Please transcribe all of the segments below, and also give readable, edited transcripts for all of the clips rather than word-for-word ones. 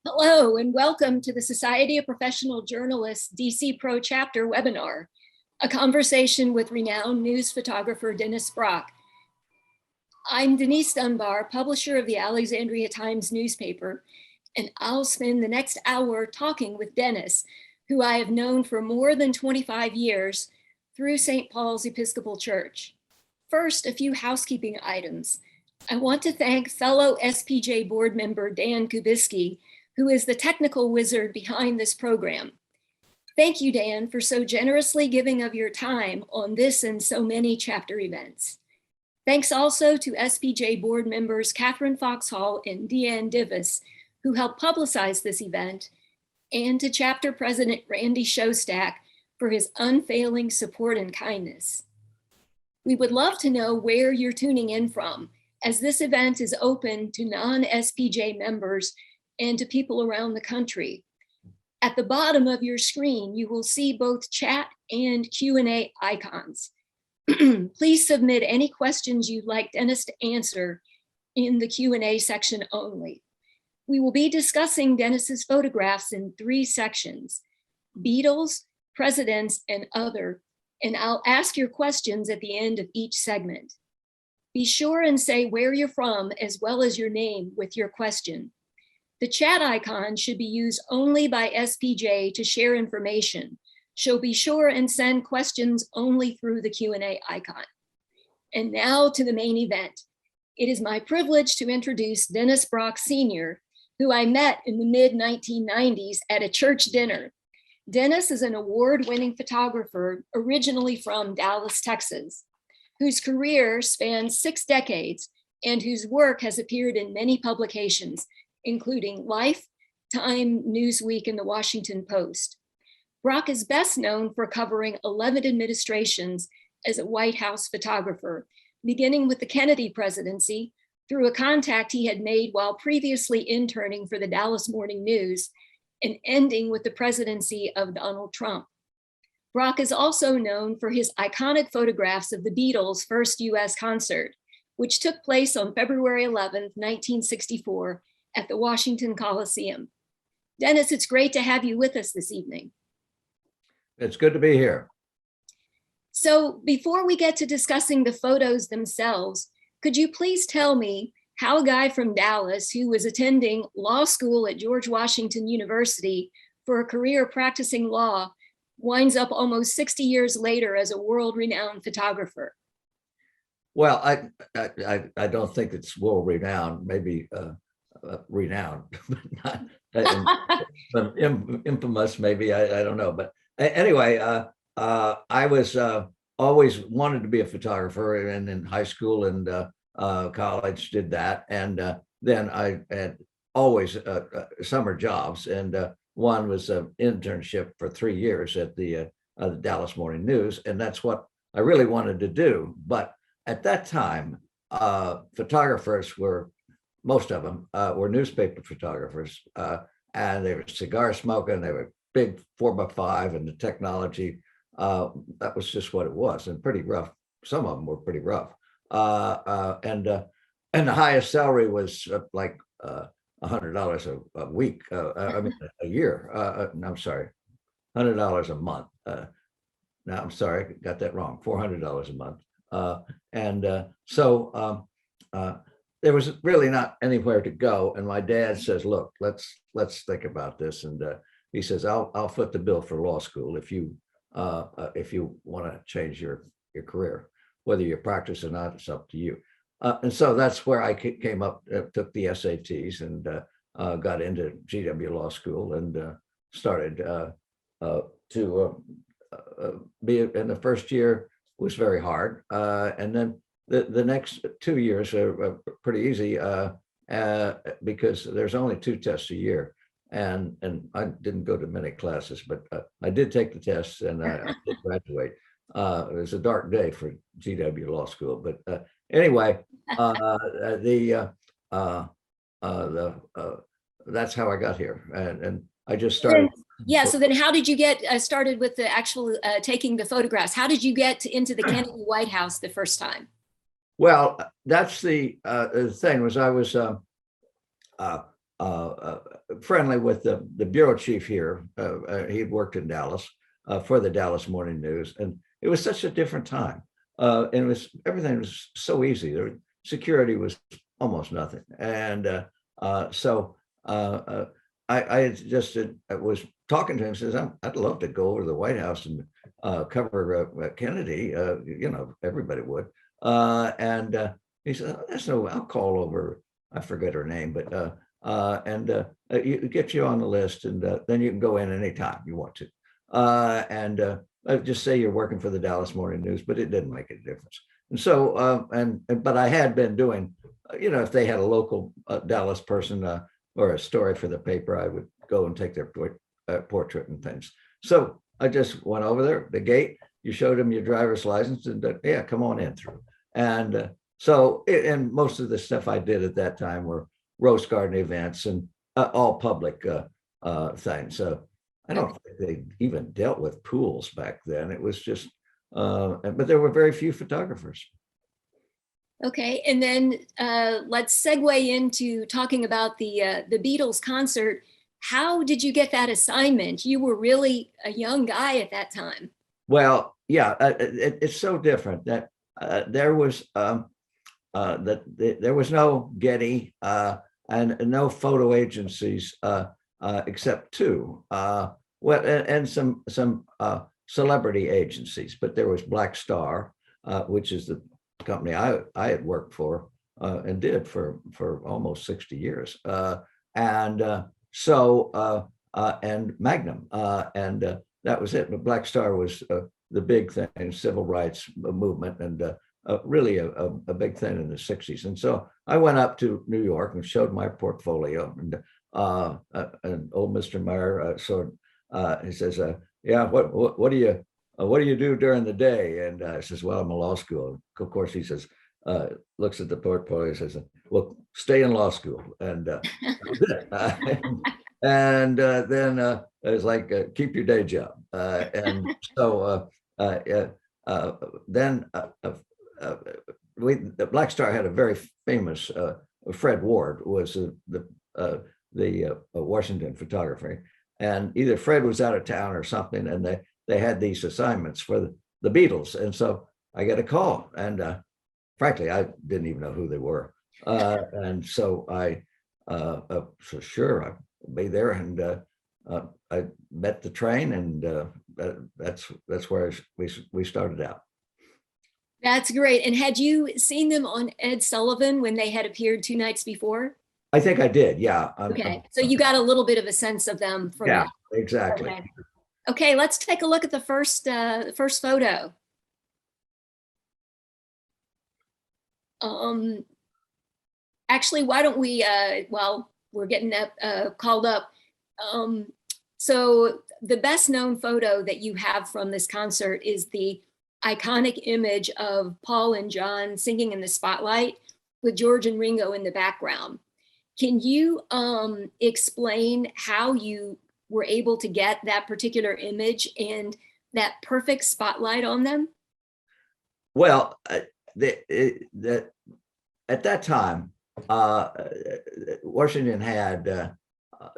Hello, and welcome to the Society of Professional Journalists DC Pro Chapter webinar, a conversation with renowned news photographer Dennis Brack. I'm Denise Dunbar, publisher of the Alexandria Times newspaper, and I'll spend the next hour talking with Dennis, who I have known for more than 25 years through St. Paul's Episcopal Church. First, a few housekeeping items. I want to thank fellow SPJ board member Dan Kubisky, who is the technical wizard behind this program. Thank you, Dan, for so generously giving of your time on this and so many chapter events. Thanks also to SPJ board members Catherine Foxhall and Deanne Divis, who helped publicize this event, and to chapter president Randy Shostak for his unfailing support and kindness. We would love to know where you're tuning in from, as this event is open to non-SPJ members and to people around the country. At the bottom of your screen, you will see both chat and Q&A icons. Please submit any questions you'd like Dennis to answer in the Q&A section only. We will be discussing Dennis's photographs in 3 sections: Beatles, presidents, and other, and I'll ask your questions at the end of each segment. Be sure and say where you're from as well as your name with your question. The chat icon should be used only by SPJ to share information, so be sure and send questions only through the Q&A icon. And now to the main event. It is my privilege to introduce Dennis Brack Sr., who I met in the mid-1990s at a church dinner. Dennis is an award-winning photographer originally from Dallas, Texas, whose career spans 6 decades and whose work has appeared in many publications, including Life, Time, Newsweek, and the Washington Post. Brack is best known for covering 11 administrations as a White House photographer, beginning with the Kennedy presidency through a contact he had made while previously interning for the Dallas Morning News, and ending with the presidency of Donald Trump. Brack is also known for his iconic photographs of the Beatles' first US concert, which took place on February 11, 1964, at the Washington Coliseum. Dennis, it's great to have you with us this evening. It's good to be here. So before we get to discussing the photos themselves, could you please tell me how a guy from Dallas who was attending law school at George Washington University for a career practicing law winds up almost 60 years later as a world-renowned photographer? Well, I don't think it's world-renowned, maybe renowned, but not infamous, maybe, I don't know. But anyway, I was always wanted to be a photographer, and in high school and college did that. And then I had always summer jobs, and one was an internship for 3 years at the Dallas Morning News, and that's what I really wanted to do. But at that time, photographers were, most of them were newspaper photographers, and they were cigar smoking, they were big 4x5, and the technology, that was just what it was, and pretty rough. Some of them were pretty rough. And the highest salary was like $100 a week, I mean, a year. No, I'm sorry, $100 a month. No, I'm sorry, got that wrong, $400 a month. So there was really not anywhere to go. And my dad says, look, let's think about this. And he says, I'll foot the bill for law school if you want to change your career. Whether you practice or not, it's up to you. And so that's where I came up, took the SATs, and got into GW Law School, and started to be in the first year was very hard. And then the next 2 years are pretty easy because there's only 2 tests a year. And I didn't go to many classes, but I did take the tests, and I did graduate. It was a dark day for GW Law School, but anyway, that's how I got here, and I just started. Yeah. So then, how did you get started with the actual taking the photographs? How did you get into the Kennedy White House the first time? Well, that's the thing. Was I was uh, friendly with the bureau chief here. He had worked in Dallas for the Dallas Morning News, and it was such a different time. And it was everything was so easy. Security was almost nothing, and so I just was talking to him. Says, I'd love to go over to the White House and cover Kennedy. Everybody would. And he said, oh, that's no. I'll call over. I forget her name, but you get you on the list, and then you can go in anytime you want to. And just say you're working for the Dallas Morning News, but it didn't make any difference. And so, but I had been doing, if they had a local Dallas person or a story for the paper, I would go and take their portrait and things. So I just went over there, the gate, you showed them your driver's license, and yeah, come on in through. And and most of the stuff I did at that time were roast garden events and all public things. So I don't think they even dealt with pools back then. It was just, but there were very few photographers. Okay, and then let's segue into talking about the Beatles concert. How did you get that assignment? You were really a young guy at that time. Well, yeah, it's so different that there was there was no Getty and no photo agencies except two. And some celebrity agencies, but there was Black Star, which is the company I had worked for and did for almost 60 years, and Magnum, and that was it. But Black Star was the big thing, civil rights movement, and really a big thing in the 60s. And so I went up to New York and showed my portfolio, and old Mr. Meyer he says, yeah, what do you do during the day? And I says, well, I'm a law school. Of course, he says, looks at the portfolio and says, well, stay in law school. And and then it's like, keep your day job. And so then the Black Star had a very famous, Fred Ward was the Washington photographer. And either Fred was out of town or something, and they had these assignments for the Beatles. And so I get a call, and frankly, I didn't even know who they were. And so so sure, I'll be there. And I met the train, and that's where we started out. That's great. And had you seen them on Ed Sullivan when they had appeared 2 nights before? I think I did. Yeah. Okay. So you got a little bit of a sense of them from yeah, that. exactly. Okay. Let's take a look at the first photo. Actually, why don't we, while we're getting that called up. So the best known photo that you have from this concert is the iconic image of Paul and John singing in the spotlight with George and Ringo in the background. Can you explain how you were able to get that particular image and that perfect spotlight on them? Well, at that time, Washington had,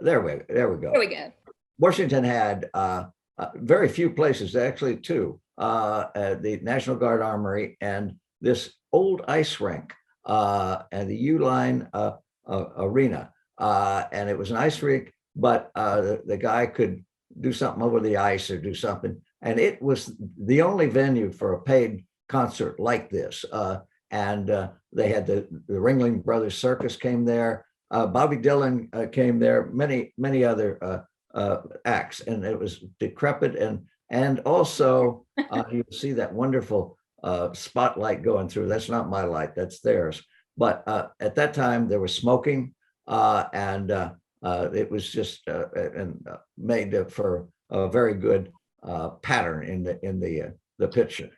there we go. There we go. Washington had very few places, actually two, the National Guard Armory and this old ice rink and the Uline arena. And it was an ice rink, but the guy could do something over the ice or do something. And it was the only venue for a paid concert like this. And they had the Ringling Brothers Circus came there. Bobby Dylan came there, many other acts, and it was decrepit. And also you see that wonderful spotlight going through. That's not my light, that's theirs. But at that time there was smoking, and it was just made for a very good pattern in the picture.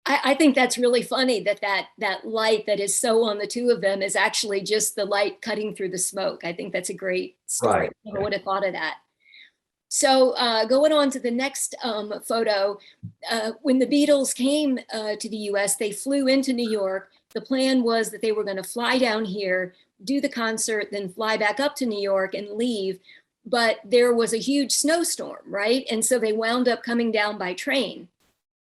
I think that's really funny that light that is so on the two of them is actually just the light cutting through the smoke. I think that's a great story. Right. I never would have thought of that. So going on to the next photo, when the Beatles came to the US, they flew into New York. The plan was that they were going to fly down here do the concert, then fly back up to New York and leave. But there was a huge snowstorm, right? And so they wound up coming down by train.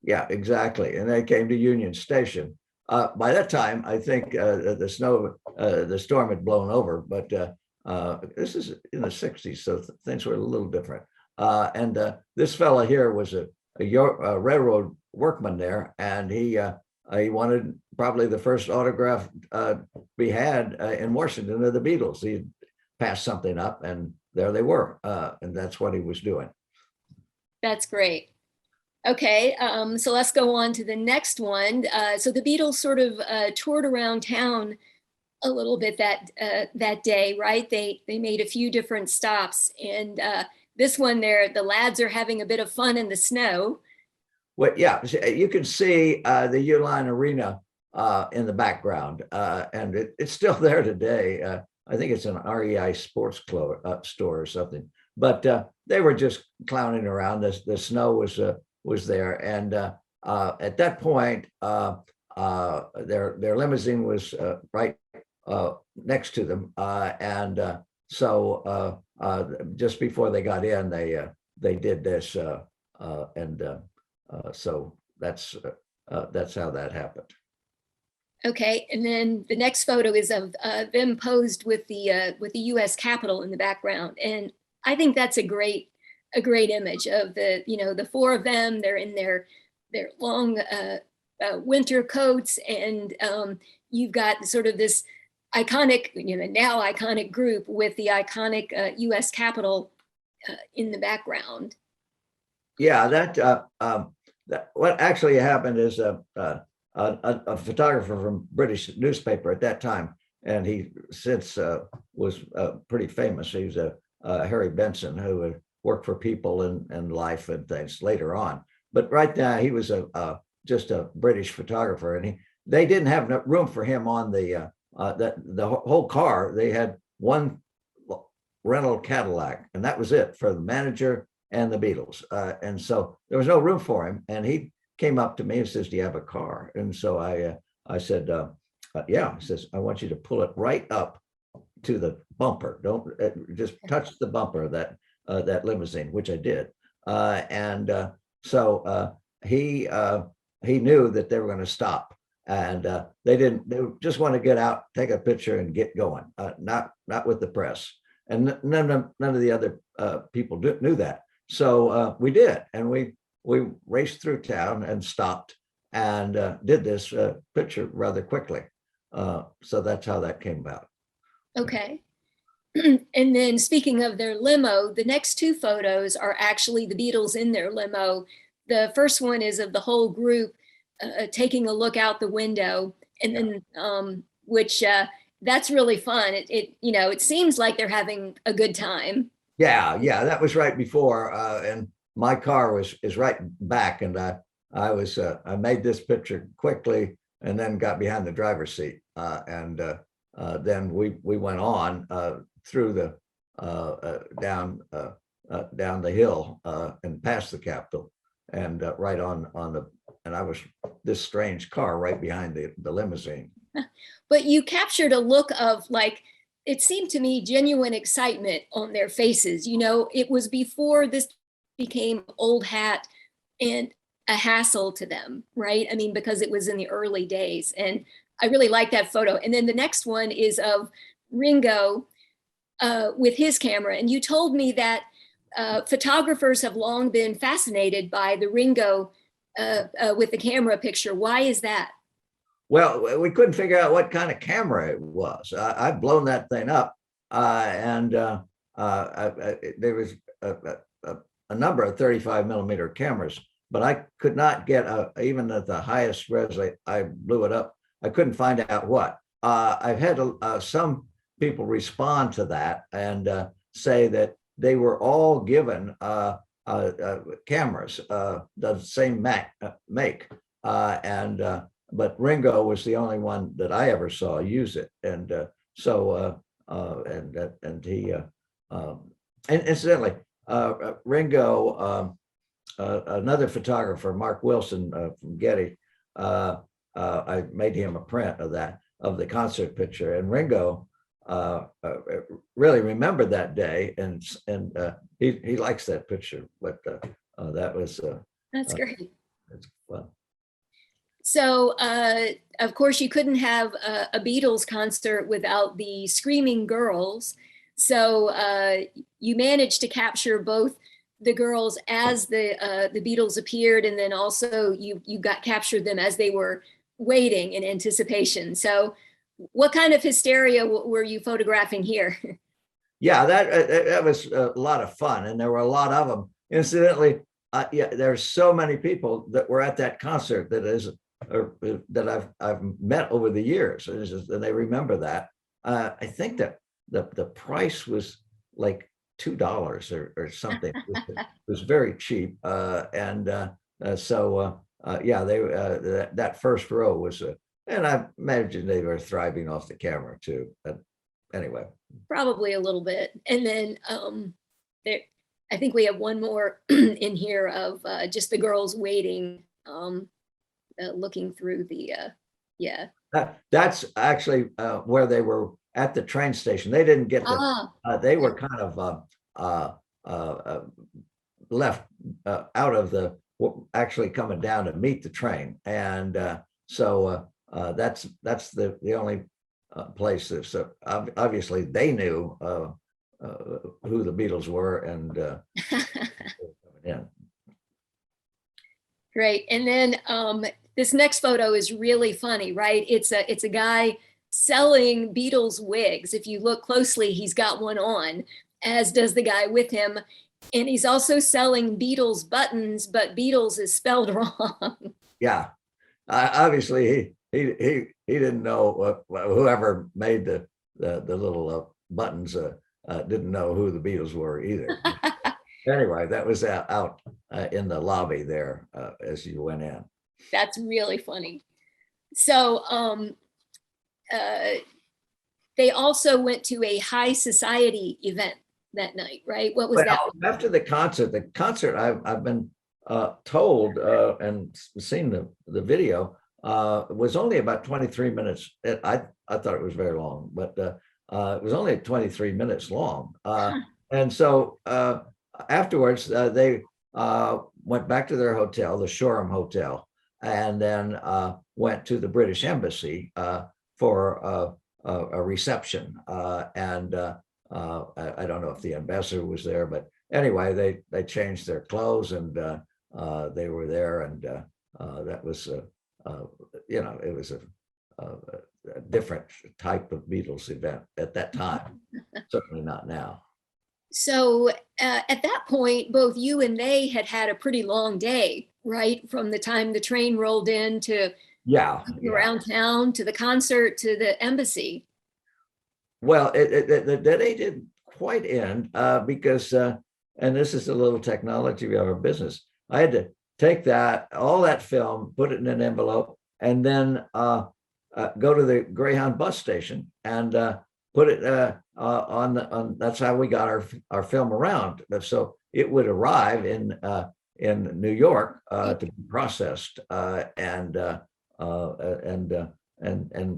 Yeah, exactly. And they came to Union Station. By that time, I think the storm had blown over, but this is in the 60s, so things were a little different. And this fella here was a railroad workman there, and he wanted probably the first autograph we had in Washington of the Beatles. He passed something up, and there they were, and that's what he was doing. That's great. Okay, so let's go on to the next one. So the Beatles sort of toured around town a little bit that day, right? They made a few different stops, and this one there, the lads are having a bit of fun in the snow. Well, yeah, you can see the Uline Arena in the background, and it's still there today. I think it's an REI sports store or something. But they were just clowning around. The snow was there, and at that point, their limousine was right next to them, and so just before they got in, they did this, and so that's how that happened. Okay, and then the next photo is of them posed with the U.S. Capitol in the background, and I think that's a great image of the four of them. They're in their long winter coats, and you've got sort of this iconic, now iconic group with the iconic U.S. Capitol in the background. Yeah, that what actually happened is a photographer from British newspaper at that time, and he since was pretty famous. He was Harry Benson, who worked for People and Life and things later on. But right now he was just a British photographer, and they didn't have enough room for him on the whole car. They had one rental Cadillac, and that was it for the manager and the Beatles. And so there was no room for him. And he came up to me and says, "Do you have a car?" And so I said, "Yeah." He says, "I want you to pull it right up to the bumper. Don't just touch the bumper of that limousine," which I did. So he knew that they were going to stop, and they didn't. They just want to get out, take a picture, and get going. Not with the press, and none of the other people knew that. So we did, and we raced through town and stopped and did this picture rather quickly. So that's how that came about. Okay. And then speaking of their limo, the next two photos are actually the Beatles in their limo. The first one is of the whole group taking a look out the window, and then which that's really fun. It seems like they're having a good time. Yeah, that was right before, and my car is right back, and I made this picture quickly, and then got behind the driver's seat, and then we went on through the down the hill and past the Capitol, and right on the, and I was this strange car right behind the limousine. But you captured a look of, like, it seemed to me, genuine excitement on their faces. It was before this became old hat and a hassle to them, right? I mean, because it was in the early days, and I really like that photo. And then the next one is of Ringo with his camera. And you told me that photographers have long been fascinated by the Ringo with the camera picture. Why is that? Well, we couldn't figure out what kind of camera it was. I'd blown that thing up, and there was a number of 35 millimeter cameras, but I could not get even at the highest res. I blew it up. I couldn't find out what. I've had some people respond to that and say that they were all given cameras, the same make, but Ringo was the only one that I ever saw use it, and he and incidentally, Ringo, another photographer, Mark Wilson from Getty, I made him a print of the concert picture, and Ringo really remembered that day, and he likes that picture. But that was That's great. it's fun. So, of course, you couldn't have a Beatles concert without the Screaming Girls. So you managed to capture both the girls as the Beatles appeared, and then also you got captured them as they were waiting in anticipation. So, what kind of hysteria were you photographing here? Yeah, that was a lot of fun, and there were a lot of them. Incidentally, yeah, there's so many people that were at that concert that I've met over the years, and they remember that. I think that the price was like $2 or something. It was very cheap, and so yeah, that first row was, and I imagine they were thriving off the camera too. But anyway. Probably a little bit. And then there, I think we have one more in here of just the girls waiting, looking through the, yeah. That's actually where they were at the train station. They didn't get to, Ah, they were kind of left out of the, actually coming down to meet the train. And so that's the only place that, so obviously they knew who the Beatles were, and yeah. great. And then this next photo is really funny, right? It's a guy selling Beatles wigs. If you look closely, he's got one on, as does the guy with him. And he's also selling Beatles buttons, but Beatles is spelled wrong. Yeah, obviously he didn't know, whoever made the little buttons didn't know who the Beatles were either. Anyway, that was out in the lobby there as you went in. That's really funny. So uh, they also went to a high society event that night, right? What was that? Well, after the concert, I've been told and seen the video, was only about 23 minutes. I thought it was very long, but it was only 23 minutes long. And so afterwards, they went back to their hotel, the Shoreham Hotel, and then went to the British Embassy for a reception. And I don't know if the ambassador was there, but anyway, they changed their clothes, and they were there, and that was it was a different type of Beatles event at that time. Certainly not now. So at that point, both you and they had had a pretty long day, right? From the time the train rolled in to Yeah, around town to the concert to the embassy. well, the day didn't quite end because, and this is a little technology of our business. I had to take all that film, put it in an envelope, and then go to the Greyhound bus station and put it on. That's how we got our film around. So it would arrive in New York to be processed, and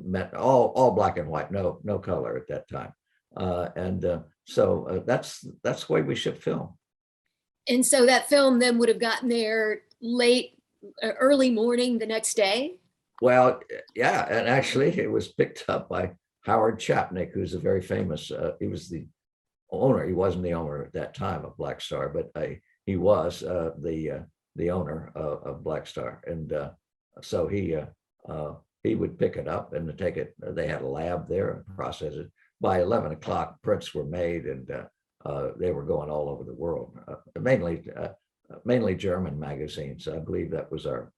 met all black and white, no color at that time. So that's the way we ship film. And so that film then would have gotten there late, early morning the next day. Well, yeah, and actually it was picked up by Howard Chapnick, who's a very famous, he was the owner. He wasn't the owner at that time of Black Star, but he was the owner of Black Star. And so he would pick it up and take it. They had a lab there and process it. By 11 o'clock, prints were made, and they were going all over the world, mainly German magazines. I believe that was our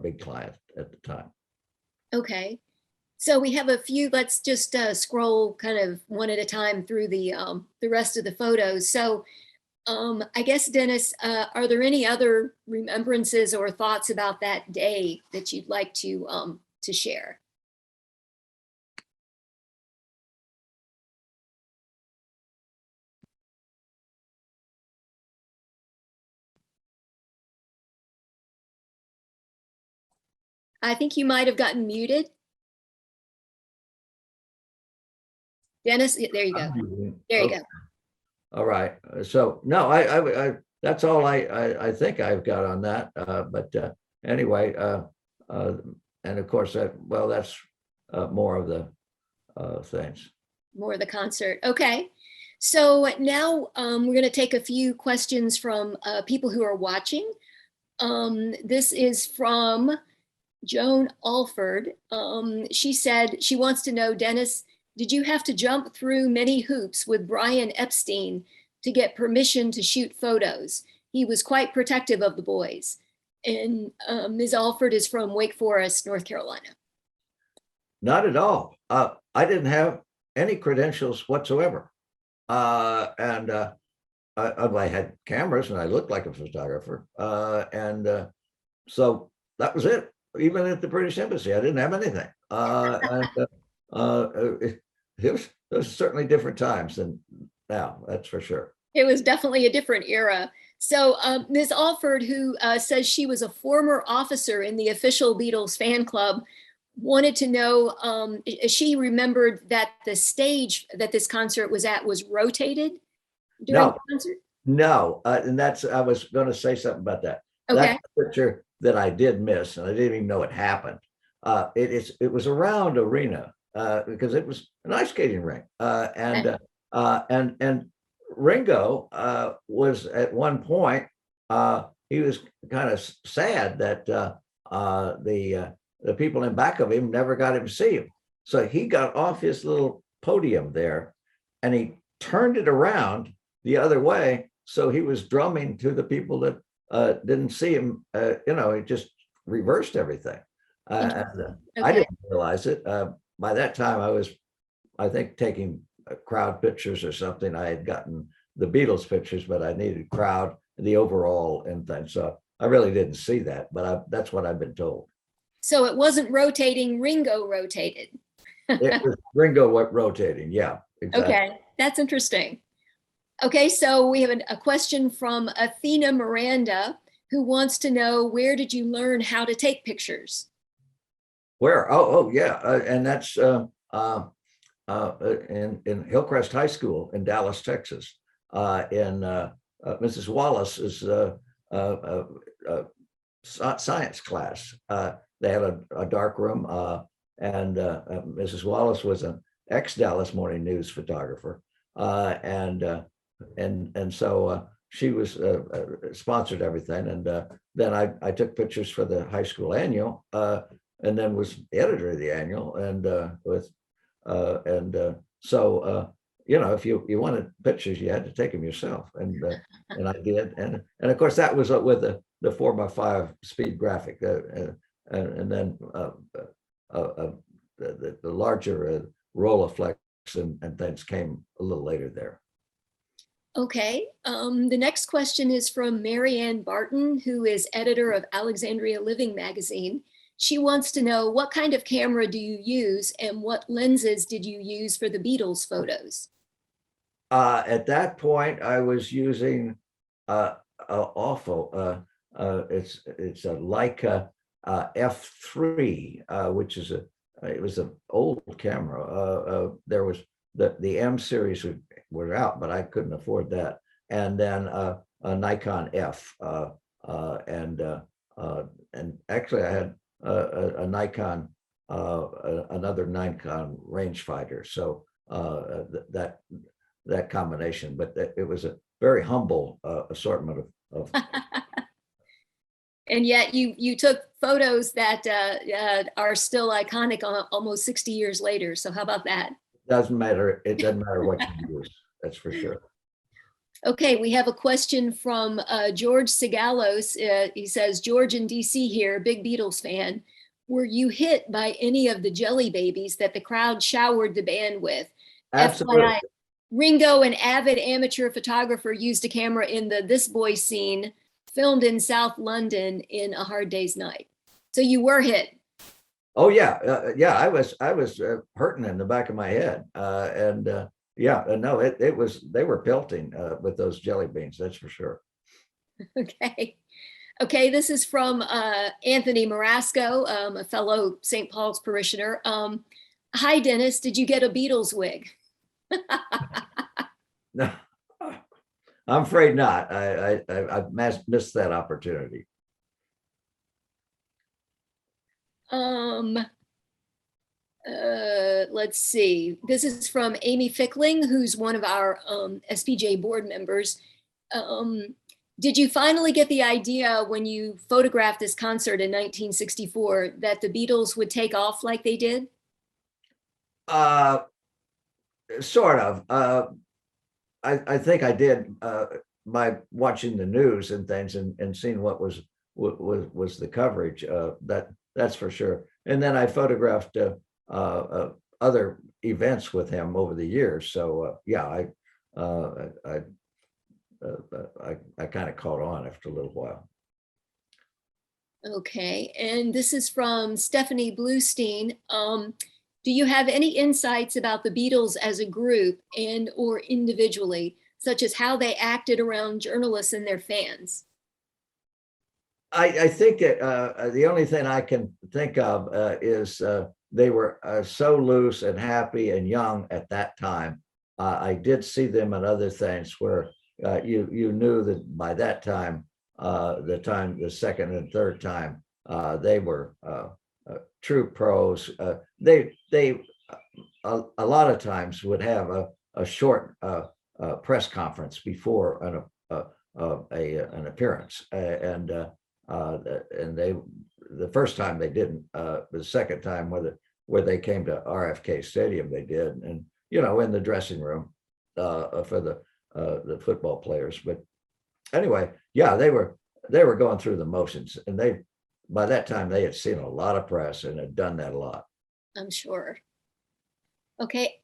big client at the time. Okay. So we have a few, let's just scroll kind of one at a time through the rest of the photos. So I guess, Dennis, are there any other remembrances or thoughts about that day that you'd like to share? I think you might have gotten muted. Dennis, there you go. There you Okay. go. All right. So no, that's all I think I've got on that. But anyway, and of course well, that's more of the things. More of the concert. Okay. So now we're going to take a few questions from people who are watching. This is from Joan Alford. She said she wants to know, Dennis, did you have to jump through many hoops with Brian Epstein to get permission to shoot photos? He was quite protective of the boys. And Ms. Alford is from Wake Forest, North Carolina. Not at all. I didn't have any credentials whatsoever. And I had cameras and I looked like a photographer. So that was it. Even at the British Embassy, I didn't have anything. It was certainly different times than now, that's for sure. It was definitely a different era. So Ms. Alford, who says she was a former officer in the official Beatles fan club, wanted to know, she remembered that the stage that this concert was at was rotated during the concert? No, and I was going to say something about that. Okay. That picture that I did miss, and I didn't even know it happened. It was a round arena because it was an ice skating rink, and Ringo was at one point. He was kind of sad that the people in back of him never got him to see him, so he got off his little podium there, and he turned it around the other way, so he was drumming to the people that didn't see him. It just reversed everything. Okay. I didn't realize it. By that time, I was, I think, taking crowd pictures or something. I had gotten the Beatles pictures, but I needed crowd, the overall and things. So I really didn't see that, but that's what I've been told. So it wasn't rotating, Ringo rotated. It was Ringo rotating, yeah. Exactly. Okay, that's interesting. Okay, so we have a question from Athena Miranda, who wants to know, where did you learn how to take pictures? Where? Oh yeah, and that's in Hillcrest High School in Dallas, Texas. Mrs. Wallace's science class. They had a dark room, and Mrs. Wallace was an ex-Dallas Morning News photographer, and so she was sponsored everything, and then I took pictures for the high school annual, and then was editor of the annual, and so if you wanted pictures, you had to take them yourself, and I did, and of course that was with the 4x5 speed graphic, and then the larger Rolleiflex and things came a little later there. Okay, the next question is from Marianne Barton, who is editor of Alexandria Living magazine. She wants to know, what kind of camera do you use and what lenses did you use for the Beatles photos? At that point, I was using it's a Leica F3, which is it was an old camera. There was the M series were out, but I couldn't afford that. And then a Nikon F, and actually I had a Nikon, another Nikon rangefinder. So that combination, but it was a very humble assortment of And yet you took photos that are still iconic almost 60 years later. So how about that? Doesn't matter. It doesn't matter what you use. That's for sure. Okay, we have a question from George Sigalos. He says, George in DC here, big Beatles fan. Were you hit by any of the jelly babies that the crowd showered the band with? Absolutely. FYI, Ringo, an avid amateur photographer, used a camera in the This Boy scene, filmed in South London in A Hard Day's Night. So you were hit. Oh yeah, I was hurting in the back of my head, and no, it was, they were pelting with those jelly beans, that's for sure. Okay, this is from Anthony Marasco, a fellow St. Paul's parishioner. Hi, Dennis, did you get a Beatles wig? No, I'm afraid not. I've missed that opportunity. Um, let's see. This is from Amy Fickling, who's one of our SPJ board members. Did you finally get the idea when you photographed this concert in 1964 that the Beatles would take off like they did? Uh, Sort of. I think I did by watching the news and things and seeing what was the coverage. That's for sure. And then I photographed other events with him over the years. So yeah, I kind of caught on after a little while. Okay, and this is from Stephanie Bluestein. Do you have any insights about the Beatles as a group and or individually, such as how they acted around journalists and their fans? I think the only thing I can think of is they were so loose and happy and young at that time. I did see them in other things where you knew that by that time, the second and third time, they were true pros. They a lot of times would have a short press conference before an appearance, and they the first time they didn't. The second time where they came to RFK Stadium, they did, and in the dressing room for the football players. But anyway, yeah, they were going through the motions, and by that time they had seen a lot of press and had done that a lot. I'm sure. Okay,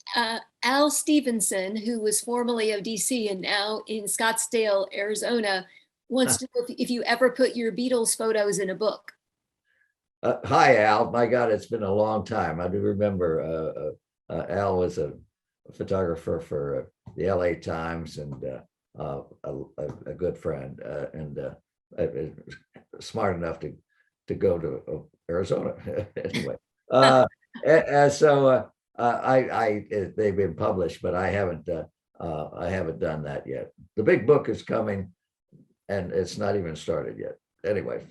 Al Stevenson, who was formerly of DC and now in Scottsdale, Arizona, wants to know if you ever put your Beatles photos in a book. Hi, Al. My God, it's been a long time. I do remember Al was a photographer for the LA Times and a good friend and smart enough to go to Arizona anyway. And so they've been published, but I haven't done that yet. The big book is coming, and it's not even started yet. Anyway.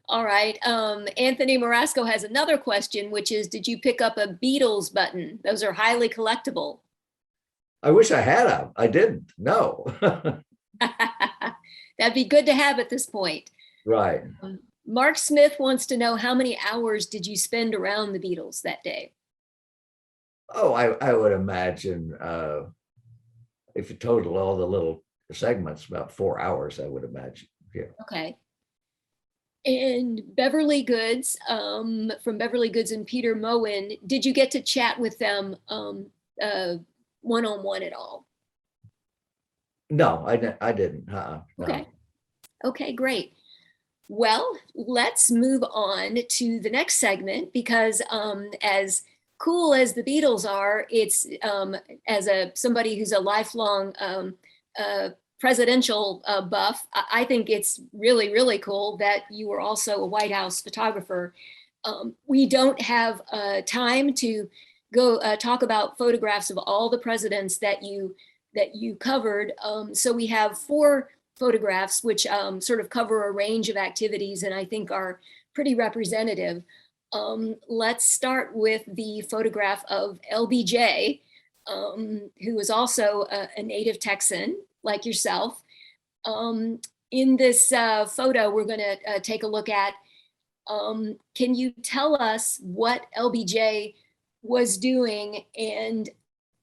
All right. Anthony Marasco has another question, which is, did you pick up a Beatles button? Those are highly collectible. I wish I had them. I didn't. No. That'd be good to have at this point. Right. Mark Smith wants to know, how many hours did you spend around the Beatles that day? Oh, I would imagine if you total all the little segments, about 4 hours, I would imagine. Yeah. Okay. And Beverly Goods, from Beverly Goods and Peter Moen, did you get to chat with them one-on-one at all? No, I didn't. No. Okay. Okay, great. Well, let's move on to the next segment, because as cool as the Beatles are, it's as somebody who's a lifelong presidential buff, I think it's really, really cool that you were also a White House photographer. We don't have time to go talk about photographs of all the presidents that you covered. So we have 4 photographs which sort of cover a range of activities and I think are pretty representative. Let's start with the photograph of LBJ, who is also a native Texan like yourself. In this photo we're going to take a look at, can you tell us what LBJ was doing? And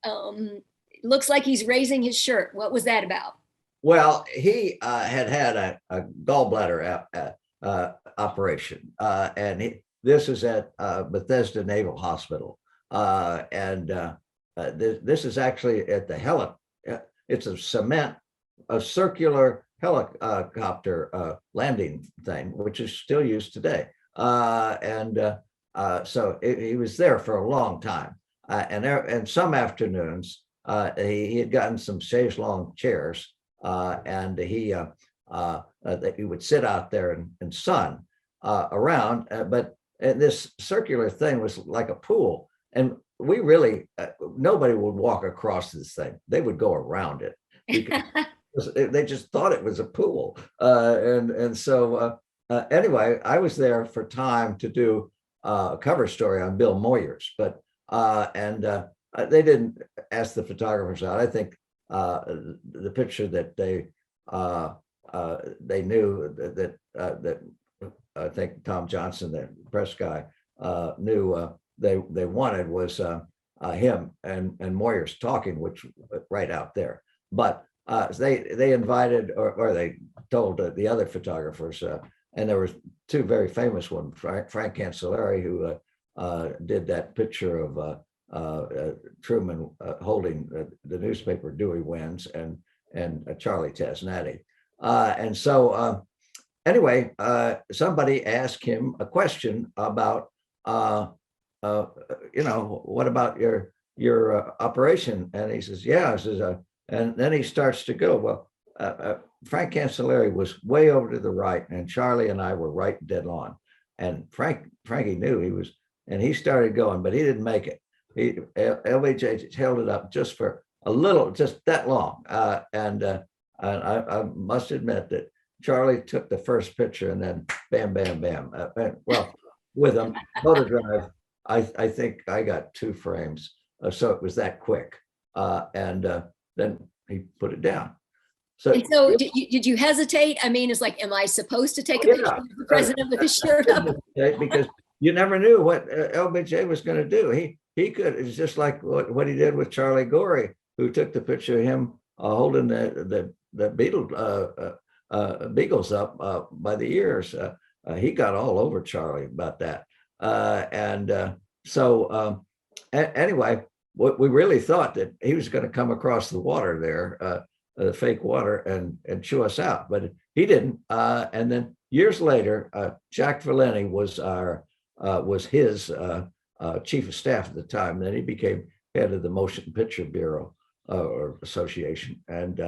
it looks like he's raising his shirt. What was that about? Well, he had a gallbladder operation, and this is at Bethesda Naval Hospital, and this is actually at the it's a circular helicopter landing thing, which is still used today, so he was there for a long time, and some afternoons he had gotten some chaise longue chairs. And he would sit out there and sun around, but this circular thing was like a pool. And we really, nobody would walk across this thing. They would go around it because they just thought it was a pool. And so anyway, I was there for time to do a cover story on Bill Moyers, but they didn't ask the photographers out. I think the picture that they knew that I think Tom Johnson, the press guy, knew they wanted was him and Moyers talking, which right out there. But they invited or they told the other photographers, and there were two very famous ones, Frank Cancelleri, who did that picture of Truman holding the newspaper Dewey Wins, and Charlie Tasnady. And so anyway, somebody asked him a question about, what about your operation? And he says, yeah. He says, and then he starts to go, well, Frank Cancelleri was way over to the right, and Charlie and I were right dead on. And Frankie knew he was, and he started going, but he didn't make it. LBJ held it up just for a little, just that long. And I must admit that Charlie took the first picture, and then bam, bam, bam. Well, with a motor drive, I think I got 2 frames. So it was that quick. And then he put it down. So, and so did you hesitate? I mean, it's like, am I supposed to take a picture of the president with his shirt up? Because you never knew what LBJ was going to do. He could, it's just like what he did with Charlie Gorey, who took the picture of him holding the Beagles up by the ears. He got all over Charlie about that. So anyway, what we really thought that he was going to come across the water there, the fake water, and chew us out, but he didn't. And then years later, Jack Valenti was his chief of staff at the time. And then he became head of the Motion Picture Bureau or Association. And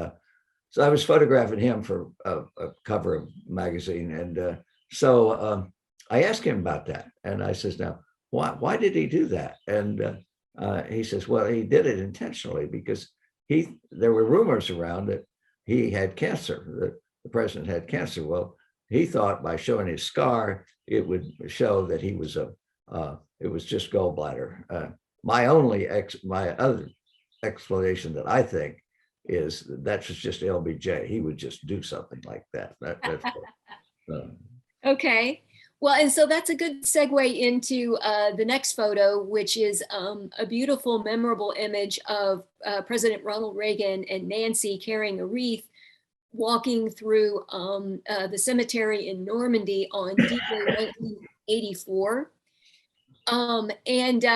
so I was photographing him for a cover of a magazine. And so I asked him about that. And I says, now, why did he do that? And he says, well, he did it intentionally because there were rumors around that he had cancer, that the president had cancer. Well, he thought by showing his scar, it would show that he was it was just gallbladder. My other explanation that I think is that's just LBJ. He would just do something like that. That's Okay. Well, and so that's a good segue into the next photo, which is a beautiful, memorable image of President Ronald Reagan and Nancy carrying a wreath, walking through the cemetery in Normandy on D-Day 1984. And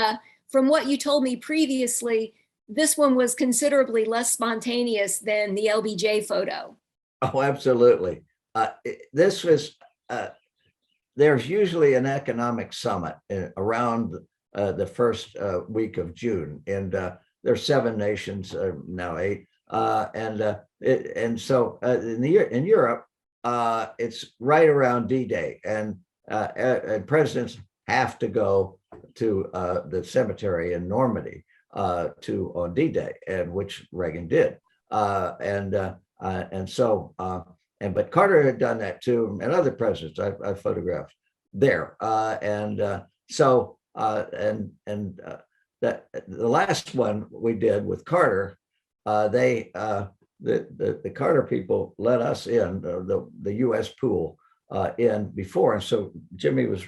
from what you told me previously, this one was considerably less spontaneous than the LBJ photo. Oh, absolutely. This was, there's usually an economic summit around the first week of June. And there's 7 nations, now 8. And so in Europe, it's right around D-Day. And presidents have to go to the cemetery in Normandy on D-Day, and which Reagan did. But Carter had done that too, and other presidents I photographed there. That the last one we did with Carter, the Carter people let us in the U.S. pool in before, and so Jimmy was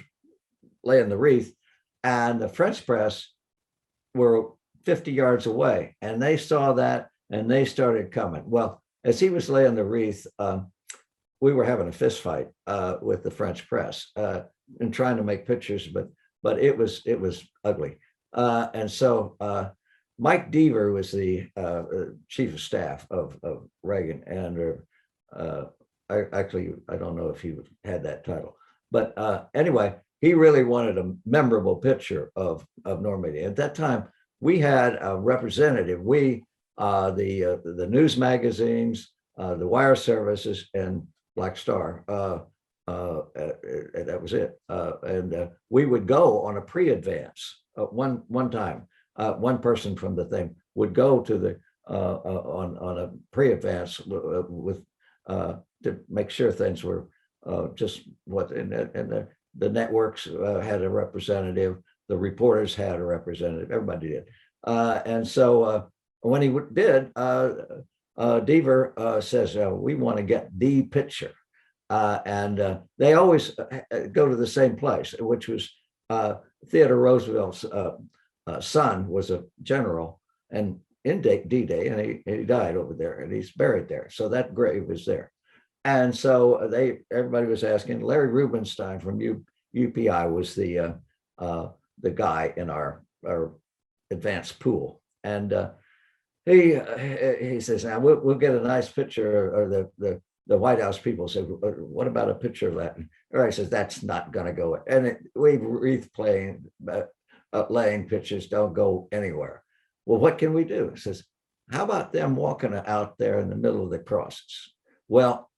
laying the wreath, and the French press were 50 yards away, and they saw that and they started coming. Well, as he was laying the wreath, we were having a fist fight with the French press and trying to make pictures, but it was ugly. And so Mike Deaver was the chief of staff of Reagan, and I don't know if he had that title, but anyway, he really wanted a memorable picture of Normandy. At that time, we had a representative. The news magazines, the wire services, and Black Star. That was it. And we would go on a pre-advance one time one person from the thing would go to the on a pre-advance with to make sure things were just what, and the networks had a representative, the reporters had a representative, everybody did. And so when he did, Deaver says, we want to get the picture. And they always go to the same place, which was Theodore Roosevelt's son was a general and in D-Day, and he died over there, and he's buried there. So that grave is there. And so everybody was asking. Larry Rubenstein from UPI was the guy in our advanced pool, and he says, now we'll get a nice picture. Or the White House people said, what about a picture of that? And I says, that's not going to go. And we wreath laying pictures don't go anywhere. Well, what can we do? He says, how about them walking out there in the middle of the crosses? Well,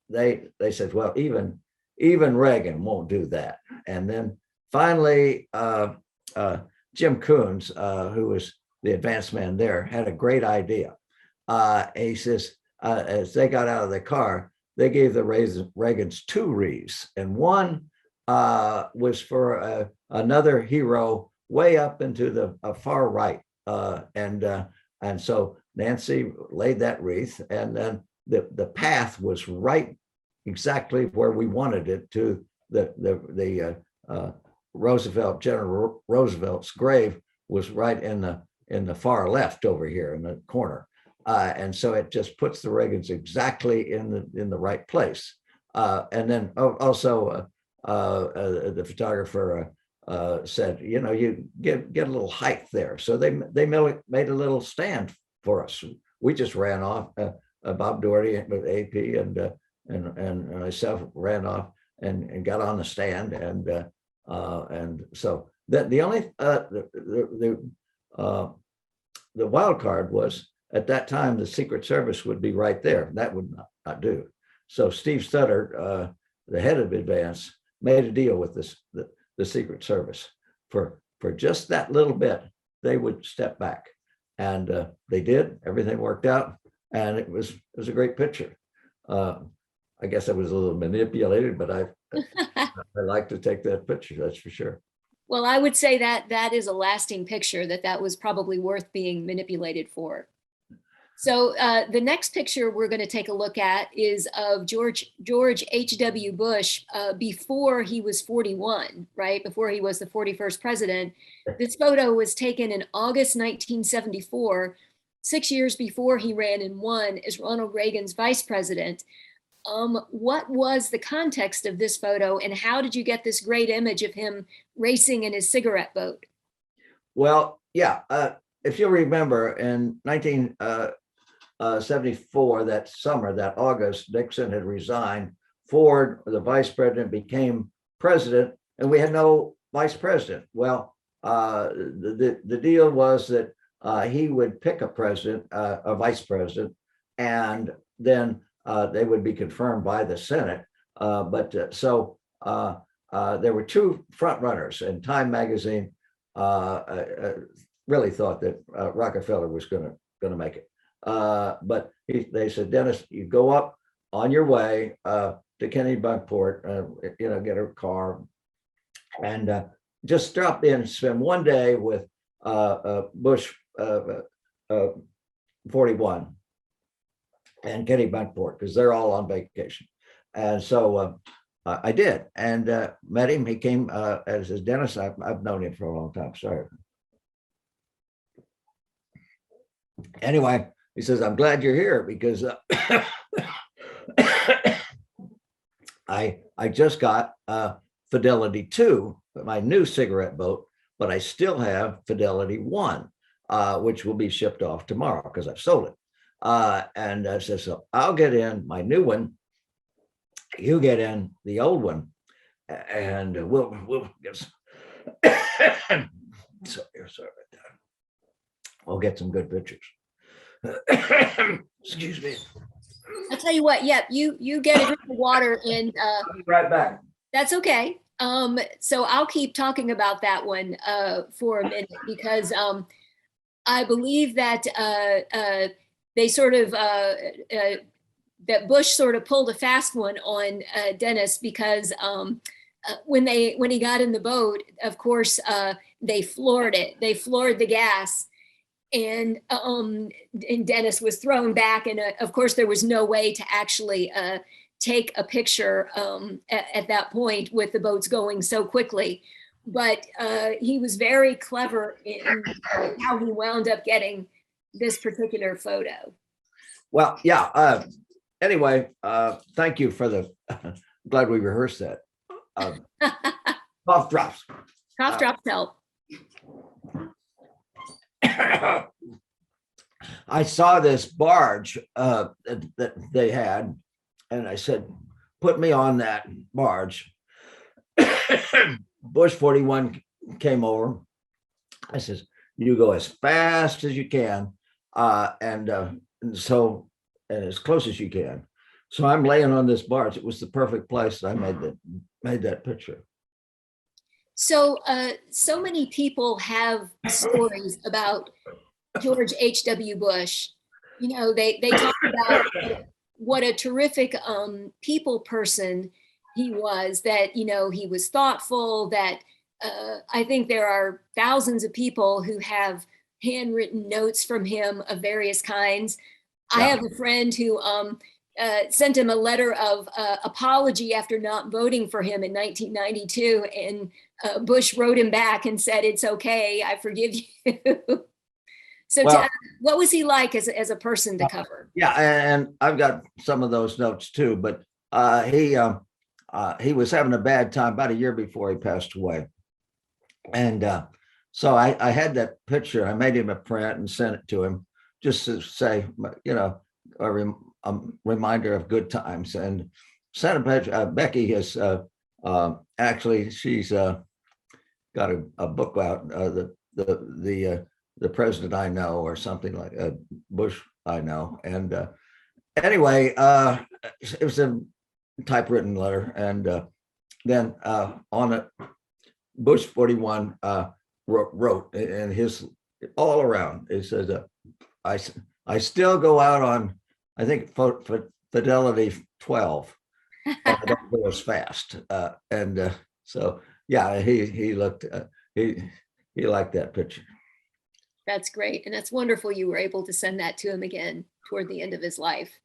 they said, well, even Reagan won't do that. And then finally, Jim Coons, who was the advanced man there, had a great idea. He says, as they got out of the car, they gave the Reagans two wreaths, and one was for another hero way up into the far right. And so Nancy laid that wreath, and then the path was right exactly where we wanted it to the Roosevelt, General Roosevelt's grave was right in the far left over here in the corner. And so it just puts the Reagans exactly in the right place. And then also the photographer said, you get a little height there. So they made a little stand for us. We just ran off. Bob Doherty with AP and myself ran off and got on the stand, and so that the only the wild card was at that time the Secret Service would be right there. That would not do. So Steve Studdert, the head of Advance, made a deal with the Secret Service for just that little bit. They would step back, and they did. Everything worked out. And it was a great picture. I guess I was a little manipulated, but I like to take that picture, that's for sure. Well, I would say that is a lasting picture, that was probably worth being manipulated for. So the next picture we're going to take a look at is of George H.W. Bush before he was 41, right? Before he was the 41st president. This photo was taken in August 1974, 6 years before he ran and won as Ronald Reagan's vice president. What was the context of this photo, and how did you get this great image of him racing in his cigarette boat? Well, yeah, if you remember in 1974, that summer, that August, Nixon had resigned. Ford, the vice president, became president, and we had no vice president. Well, the deal was that he would pick a president, a vice president, and then they would be confirmed by the Senate. So there were two front runners, and Time magazine really thought that Rockefeller was going to make it. But they said, Dennis, you go up on your way to Kennebunkport, get a car, and just drop in and spend one day with Bush 41 and Kennebunkport, because they're all on vacation. And so I did, and met him. He came as his Dennis. I've known him for a long time. Sorry. Anyway, he says, I'm glad you're here because I just got Fidelity 2, my new cigarette boat, but I still have Fidelity 1, which will be shipped off tomorrow because I've sold it. And I said, so I'll get in my new one, you get in the old one, and we'll get some sorry about that. We'll get some good pictures. Excuse me. I'll tell you what, yeah, you get a drink of water, and I'll be right back. That's okay. So I'll keep talking about that one for a minute because I believe that they sort of that Bush sort of pulled a fast one on Dennis because when he got in the boat, of course, they floored it. They floored the gas, and Dennis was thrown back, and of course, there was no way to actually take a picture at that point with the boats going so quickly. But he was very clever in how he wound up getting this particular photo. Well, yeah. Anyway, thank you for the, glad we rehearsed that. Cough drops. Cough drops help. I saw this barge that they had, and I said, put me on that barge. Bush 41 came over. I says, you go as fast as you can, and as close as you can. So I'm laying on this barge. It was the perfect place. I made that picture. So, so many people have stories about George H.W. Bush. You know, they talk about what a terrific people person he was, that, you know, he was thoughtful, that I think there are thousands of people who have handwritten notes from him of various kinds. Yeah. I have a friend who sent him a letter of apology after not voting for him in 1992. And Bush wrote him back and said, it's okay, I forgive you. So well, what was he like as a person to cover? Yeah, and I've got some of those notes too, but he was having a bad time about a year before he passed away. And so I had that picture. I made him a print and sent it to him just to say, you know, a reminder of good times. And sent a picture. Becky has actually, she's got a book out, the president I know, or something like Bush I know. And anyway, it was a typewritten letter. And then on it, Bush 41 wrote in his all around. It says, I still go out on, I think, Fidelity 12. And I don't go as fast. So yeah, he looked, he liked that picture. That's great. And that's wonderful you were able to send that to him again toward the end of his life.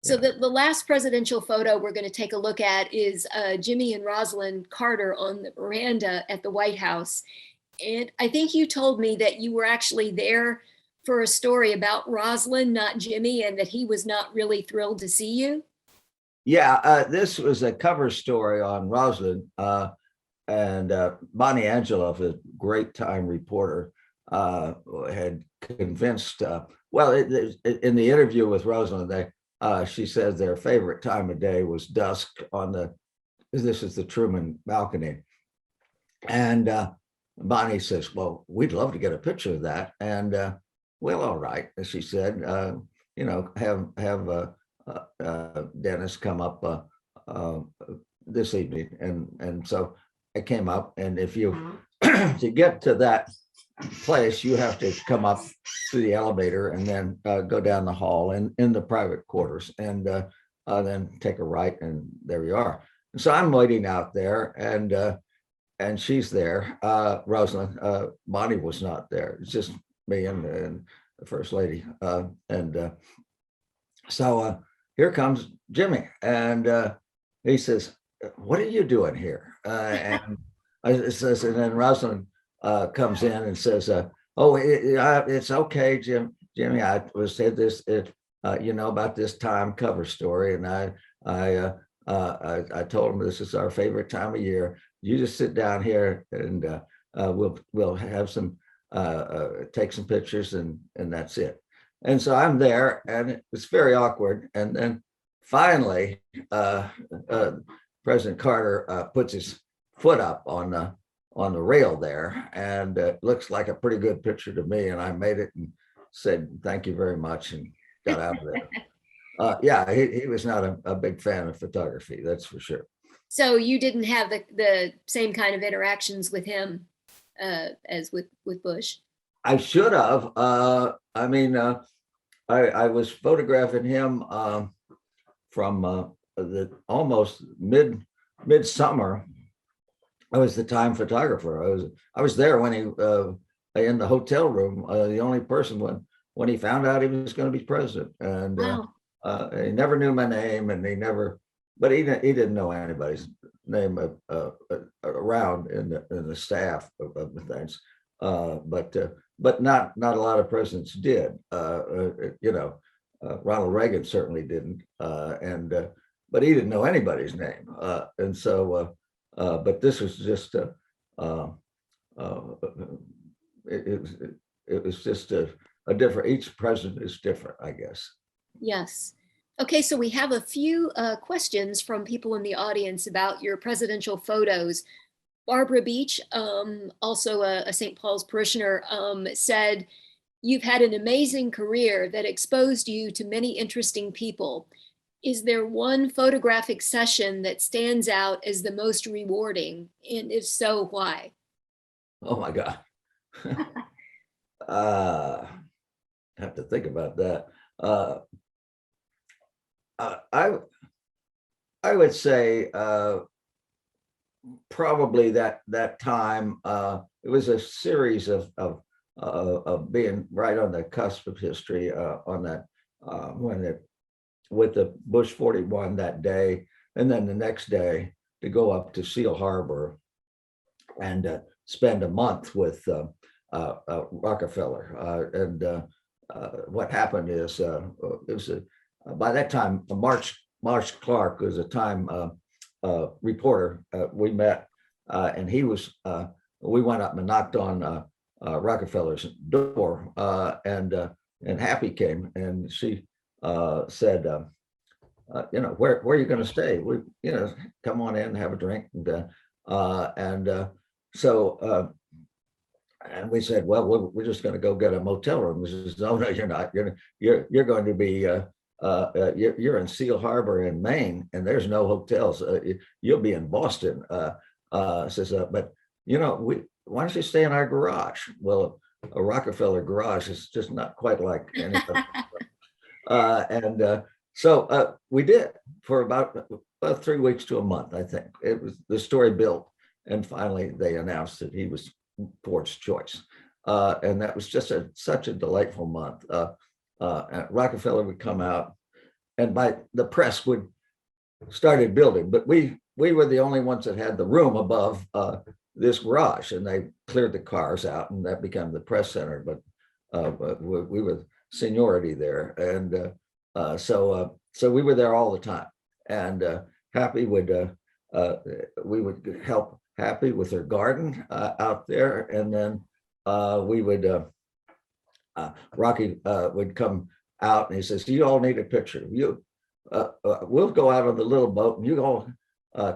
So yeah. The last presidential photo we're going to take a look at is Jimmy and Rosalind Carter on the veranda at the White House. And I think you told me that you were actually there for a story about Rosalind, not Jimmy, and that he was not really thrilled to see you. Yeah, this was a cover story on Rosalind. And Bonnie Angeloff, a great Time reporter, had convinced, in the interview with Rosalind, she said their favorite time of day was dusk on this is the Truman balcony. And Bonnie says, well, we'd love to get a picture of that. And well, all right, as she said, you know, have Dennis come up this evening. And so I came up, and if you, to get to that place, you have to come up through the elevator and then go down the hall and in the private quarters, and then take a right, and there you are. And so I'm waiting out there, and she's there. Rosalind, Bonnie was not there. It's just me and the First Lady. So here comes Jimmy, and he says, "What are you doing here?" And then Rosalind comes in and says, "Oh, it's okay, Jimmy. I was said this, you know, about this Time cover story, and I told him this is our favorite time of year. You just sit down here, and we'll have some take some pictures, and that's it." And so I'm there, and it was very awkward. And then finally, President Carter puts his foot up on the rail there, and it looks like a pretty good picture to me. And I made it and said, "Thank you very much," and got out of there. Yeah, he was not a big fan of photography, that's for sure. So you didn't have the same kind of interactions with him as with Bush? I should have. I mean, I was photographing him from the almost midsummer. I was the time photographer. I was there when he in the hotel room. The only person when he found out he was going to be president, and Wow. he never knew my name, and but he didn't know anybody's name around in the staff of the things. But not a lot of presidents did. Ronald Reagan certainly didn't, but he didn't know anybody's name, and so. But this was just it was just a different. Each president is different, I guess. Yes. Okay, so we have a few questions from people in the audience about your presidential photos. Barbara Beach, also a St. Paul's parishioner, said, "You've had an amazing career that exposed you to many interesting people. Is there one photographic session that stands out as the most rewarding? And if so, why?" Oh my God. I have to think about that. I would say probably that time. It was a series of being right on the cusp of history on that with the Bush 41 that day, and then the next day to go up to Seal Harbor and spend a month with Rockefeller. And what happened is it was by that time Marsh Clark was a Time reporter. We met, and he was. We went up and knocked on Rockefeller's door, and Happy came, and she said, where are you going to stay? We, come on in, have a drink, so and we said, well, we're just going to go get a motel room. He says, no, you're not. You're going to be you're in Seal Harbor in Maine, and there's no hotels. You'll be in Boston. Says, but why don't you stay in our garage? Well, a Rockefeller garage is just not quite like anything. So we did for about 3 weeks to a month, I think. It was the story built, and finally they announced that he was Ford's choice, and that was just such a delightful month. Rockefeller would come out, and by the press would started building, but we were the only ones that had the room above this garage, and they cleared the cars out, and that became the press center. But we were seniority there, and so we were there all the time. And Happy would we would help Happy with her garden out there, and then we would Rocky would come out, and he says, "You all need a picture. We'll go out on the little boat, and you all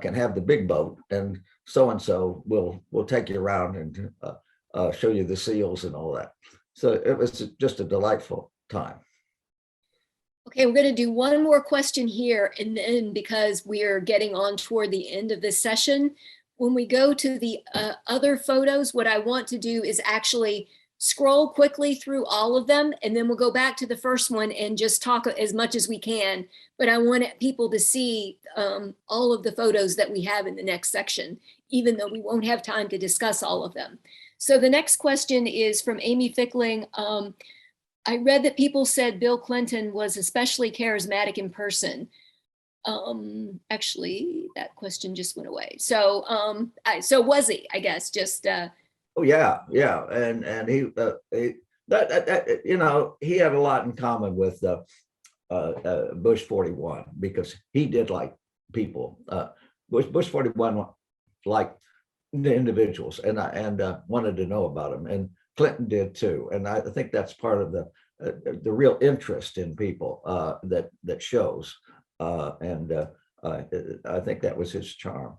can have the big boat, and so we'll take you around and show you the seals and all that." So it was just a delightful time. Okay, we're going to do one more question here, and then because we are getting on toward the end of this session, when we go to the other photos, what I want to do is actually scroll quickly through all of them, and then we'll go back to the first one and just talk as much as we can. But I want people to see all of the photos that we have in the next section, even though we won't have time to discuss all of them. So the next question is from Amy Fickling. I read that people said Bill Clinton was especially charismatic in person. Actually, that question just went away. So so was he, I guess, just Oh yeah, and he he had a lot in common with Bush 41, because he did like people. Bush 41 liked the individuals, and wanted to know about them, and Clinton did too. And I think that's part of the real interest in people that shows, and I think that was his charm.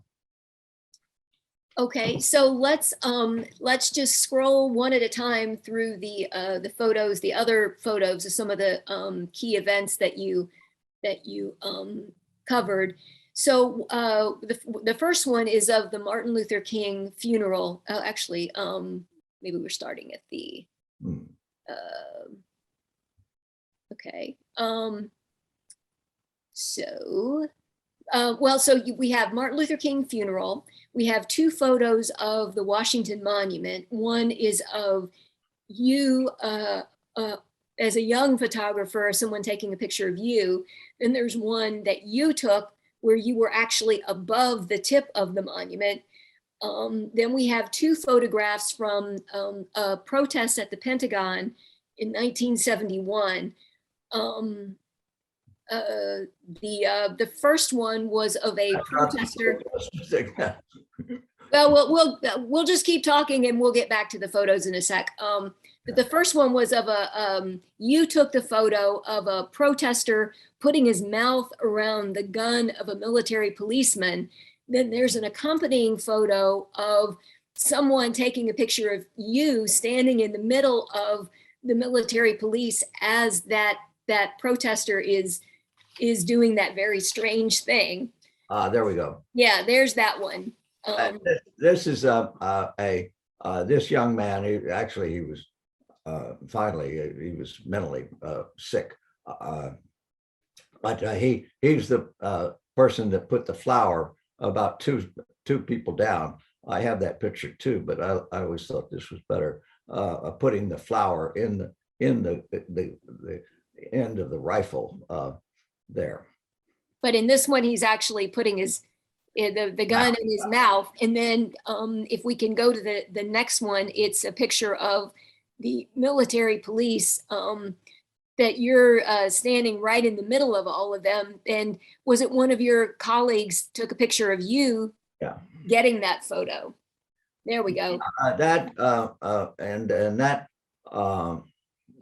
Okay, so let's just scroll one at a time through the photos, the other photos of some of the key events that you covered. So the first one is of the Martin Luther King funeral. Actually, maybe we're starting at the, Hmm. okay. So we have Martin Luther King funeral. We have two photos of the Washington Monument. One is of you as a young photographer, someone taking a picture of you. Then there's one that you took where you were actually above the tip of the monument. Then we have two photographs from a protest at the Pentagon in 1971. The first one was of a protester. Well, we'll just keep talking and we'll get back to the photos in a sec. But the first one was of you took the photo of a protester putting his mouth around the gun of a military policeman. Then there's an accompanying photo of someone taking a picture of you standing in the middle of the military police as that protester is doing that very strange thing. There we go. Yeah, there's that one. This is this young man. He was finally he was mentally sick, but he's the person that put the flower about two people down. I have that picture too, but I always thought this was better. Putting the flower in the end of the rifle there. But in this one, he's actually putting the gun in his mouth. And then if we can go to the next one, it's a picture of the military police that you're standing right in the middle of all of them. And was it one of your colleagues took a picture of you getting that photo? There we go.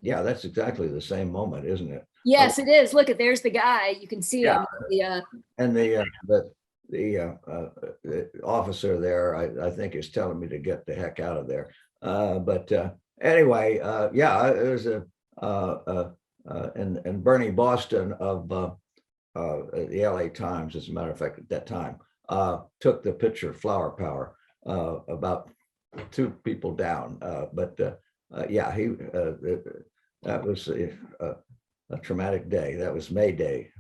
Yeah, that's exactly the same moment, isn't it? Yes, it is. Look, there's the guy. You can see him. And the officer there, I think, is telling me to get the heck out of there. But anyway, it was and Bernie Boston of the LA Times, as a matter of fact, at that time, took the picture of Flower Power about two people down. That was a traumatic day. That was May Day.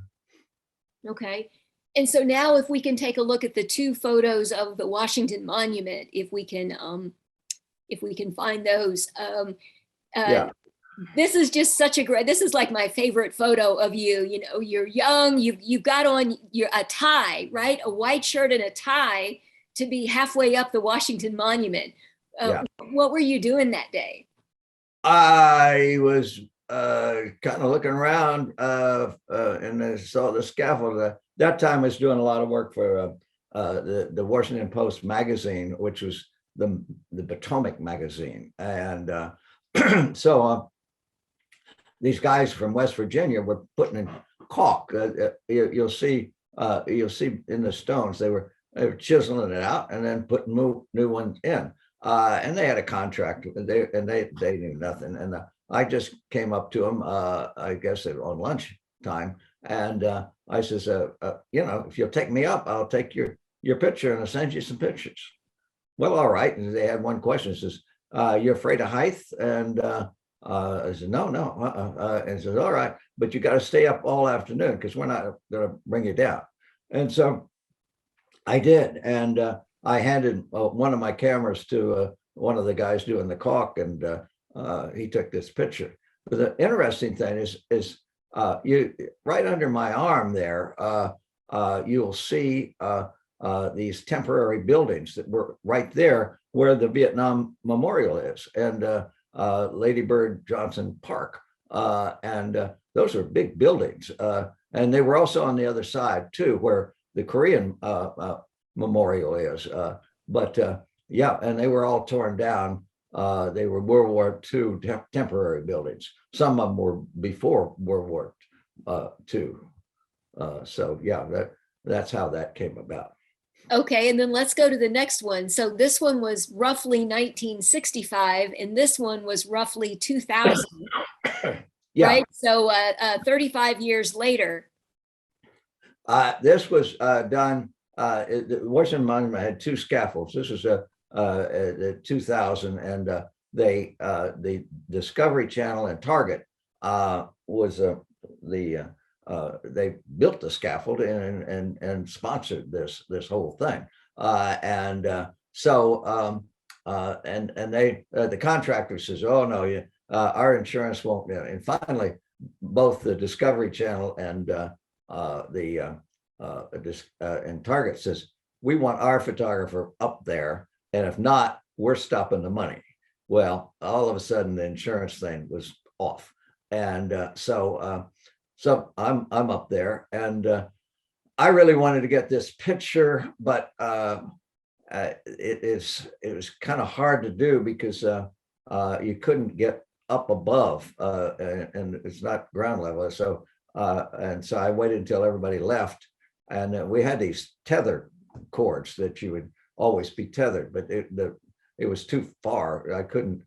Okay. And so now if we can take a look at the two photos of the Washington Monument, if we can find those. This is just such a great, this is like my favorite photo of you. You know, you're young, you've got on a tie, right? A white shirt and a tie to be halfway up the Washington Monument. What were you doing that day? I was kind of looking around and I saw the scaffold. That time I was doing a lot of work for the Washington Post magazine, which was the Potomac magazine. And so these guys from West Virginia were putting in caulk. You'll see in the stones, they were chiseling it out and then putting new ones in. And they had a contract. They knew nothing. And I just came up to them, I guess on lunch time, and I says, if you'll take me up, I'll take your picture and I'll send you some pictures. Well, all right. And they had one question. It says, "You're afraid of height?" And I said, "No." And says, "All right, but you got to stay up all afternoon because we're not going to bring you down." And so I did, and I handed one of my cameras to one of the guys doing the caulk, and he took this picture. But the interesting thing is you right under my arm there, you'll see these temporary buildings that were right there where the Vietnam Memorial is, and Lady Bird Johnson Park, and those are big buildings, and they were also on the other side too, where the Korean Memorial is, and they were all torn down. They were World War II temporary buildings. Some of them were before World War II. That's how that came about. Okay, and then let's go to the next one. So this one was roughly 1965, and this one was roughly 2000. Yeah. Right? So 35 years later. This was done. Washington Monument had two scaffolds. This was 2000, and the Discovery Channel and Target was they built the scaffold and sponsored this whole thing. And they the contractor says, "Oh no, our insurance won't." And finally, both the Discovery Channel and and Target says, "We want our photographer up there, and if not, we're stopping the money." Well, all of a sudden, the insurance thing was off, and so I'm up there, and I really wanted to get this picture, but it was kind of hard to do because you couldn't get up above, and it's not ground level. So I waited until everybody left, and we had these tether cords that you would always be tethered, but it was too far. I couldn't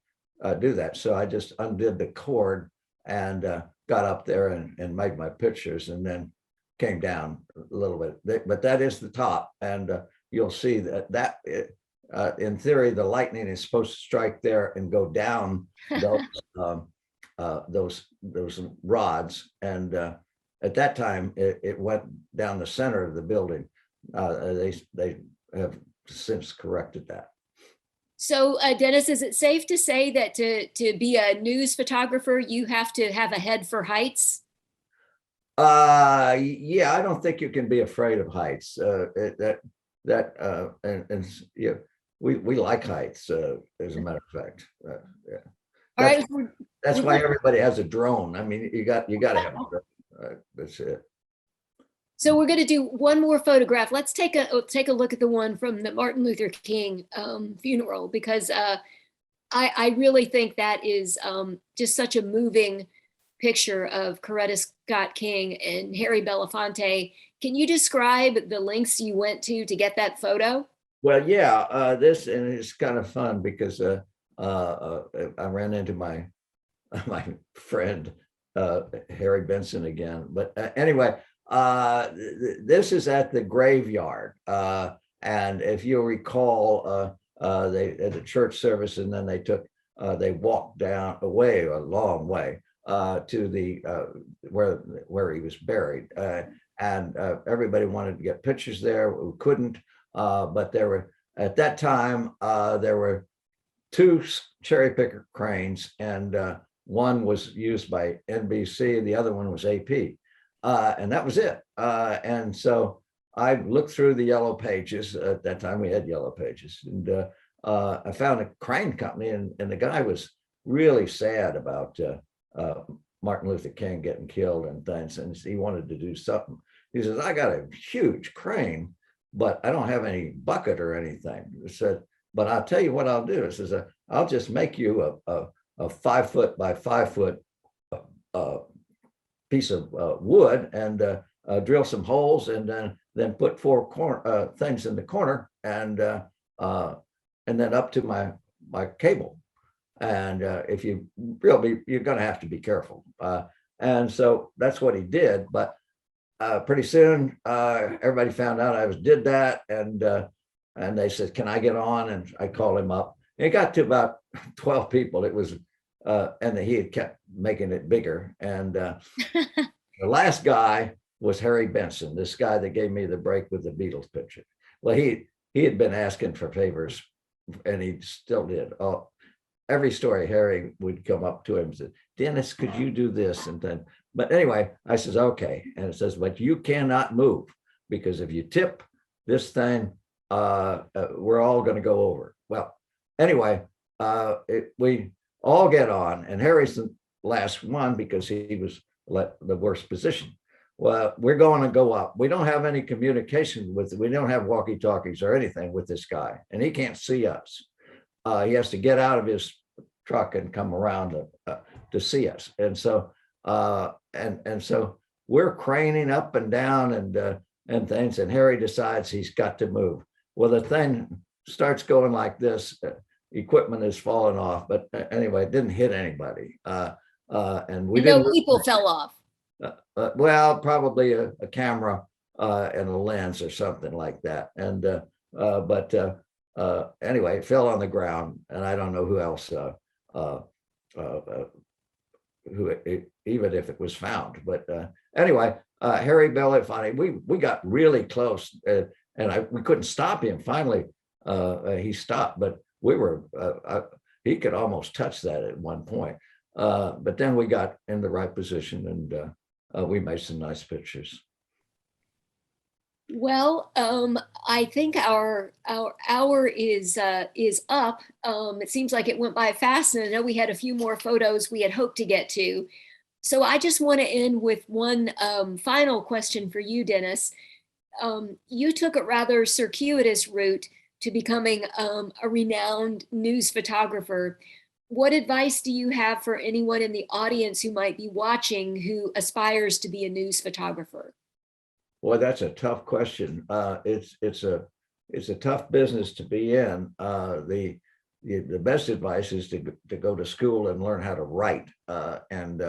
do that, so I just undid the cord and got up there and made my pictures, and then came down a little bit. But that is the top, and you'll see that in theory, the lightning is supposed to strike there and go down those rods. And at that time, it went down the center of the building. They have since corrected that. So, Dennis, is it safe to say that to be a news photographer, you have to have a head for heights? Yeah, I don't think you can be afraid of heights. Yeah, we like heights, as a matter of fact. Yeah. All right. That's why everybody has a drone. I mean, you got to have a drone. That's it. So we're going to do one more photograph. Let's take a look at the one from the Martin Luther King funeral, because I really think that is just such a moving picture of Coretta Scott King and Harry Belafonte. Can you describe the lengths you went to get that photo? Well, yeah, and it's kind of fun because I ran into my friend Harry Benson again. But anyway, this is at the graveyard, and if you recall, they at the church service, and then they walked down away a long way to the where he was buried, and everybody wanted to get pictures there. We couldn't, but there were at that time there were two cherry picker cranes, and one was used by NBC, and the other one was AP, and that was it. And so I looked through the yellow pages. At that time, we had yellow pages, and I found a crane company, and the guy was really sad about Martin Luther King getting killed and things, and he wanted to do something. He says, "I got a huge crane, but I don't have any bucket or anything." He said, "But I'll tell you what I'll do." He says, "I'll just make you a 5 foot by 5 foot piece of wood, and drill some holes, and then put four things in the corner, and then up to my cable. And if you really, you're going to have to be careful." And so that's what he did. But pretty soon, everybody found out I did that, and they said, "Can I get on?" And I called him up. And it got to about 12 people. It was, and he had kept making it bigger. And the last guy was Harry Benson, this guy that gave me the break with the Beatles picture. Well, he had been asking for favors, and he still did. Oh, every story, Harry would come up to him and say, "Dennis, could you do this?" And then, but anyway, I says, "Okay." And it says, "But you cannot move, because if you tip this thing, we're all going to go over." Well, anyway, we all get on, and Harry's the last one because he was the worst position. Well, we're going to go up. We don't have any communication we don't have walkie-talkies or anything with this guy, and he can't see us. He has to get out of his truck and come around to see us. And so so we're craning up and down and things, and Harry decides he's got to move. Well, the thing starts going like this. Equipment is falling off, but anyway, it didn't hit anybody. And we didn't. No people fell off. Well, probably a camera and a lens or something like that. And but anyway, it fell on the ground, and I don't know who else even if it was found. But anyway, Harry Belafonte, we got really close, and we couldn't stop him. Finally, he stopped, but we were he could almost touch that at one point. But then we got in the right position, and we made some nice pictures. Well, I think our hour is up. It seems like it went by fast, and I know we had a few more photos we had hoped to get to. So I just want to end with one final question for you, Dennis. You took a rather circuitous route to becoming a renowned news photographer. What advice do you have for anyone in the audience who might be watching who aspires to be a news photographer? Boy, that's a tough question. It's a tough business to be in. The best advice is to go to school and learn how to write, and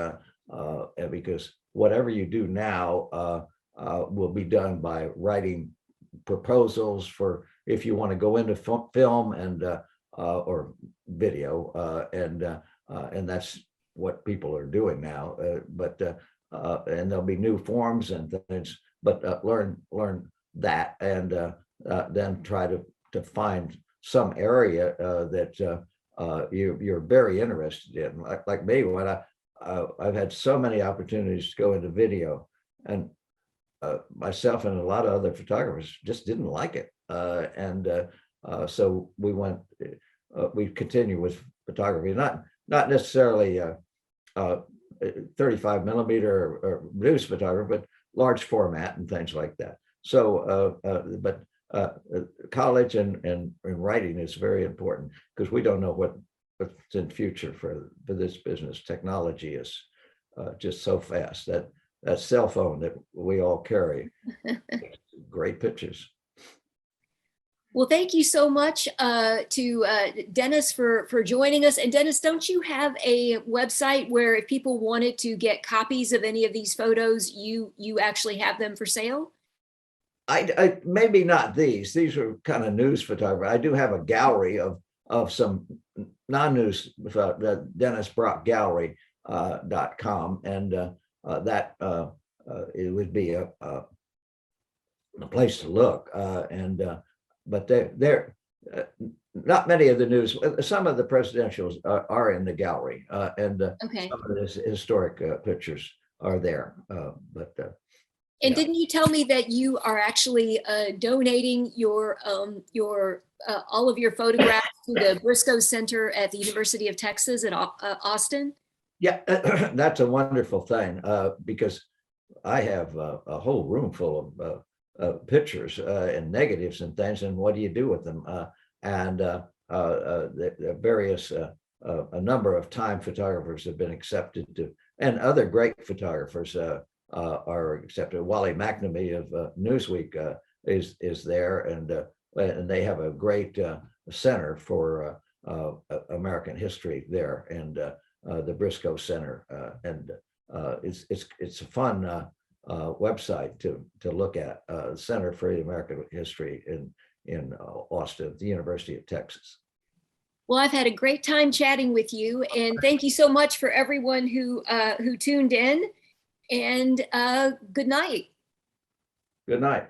because whatever you do now will be done by writing proposals for if you want to go into film and or video, and that's what people are doing now. And there'll be new forms and things. But learn that, and then try to find some area that you're very interested in. Like me, when I've had so many opportunities to go into video, and myself and a lot of other photographers just didn't like it, so we continue with photography, not necessarily 35 millimeter or news photography, but large format and things like that. So, but college and writing is very important, because we don't know what's in the future for this business. Technology is just so fast. That cell phone that we all carry, great pictures. Well, thank you so much to Dennis for joining us. And Dennis, don't you have a website where if people wanted to get copies of any of these photos, you actually have them for sale? I maybe not these. These are kind of news photography. I do have a gallery of some non-news, the Dennis Brock Gallery.com, and that it would be a place to look, but they're not many of the news. Some of the presidentials are in the gallery, and Okay. some of the historic pictures are there. And didn't you tell me that you are actually donating your all of your photographs to the Briscoe Center at the University of Texas at Austin? Yeah, that's a wonderful thing, because I have a whole room full of pictures and negatives and things, and what do you do with them? The various a number of Time photographers have been accepted to, and other great photographers are accepted. Wally McNamee of Newsweek is there, and they have a great center for American history there, and the Briscoe Center, and it's a fun website to look at, Center for American History in Austin, the University of Texas. Well, I've had a great time chatting with you, and thank you so much for everyone who tuned in, and good night. Good night.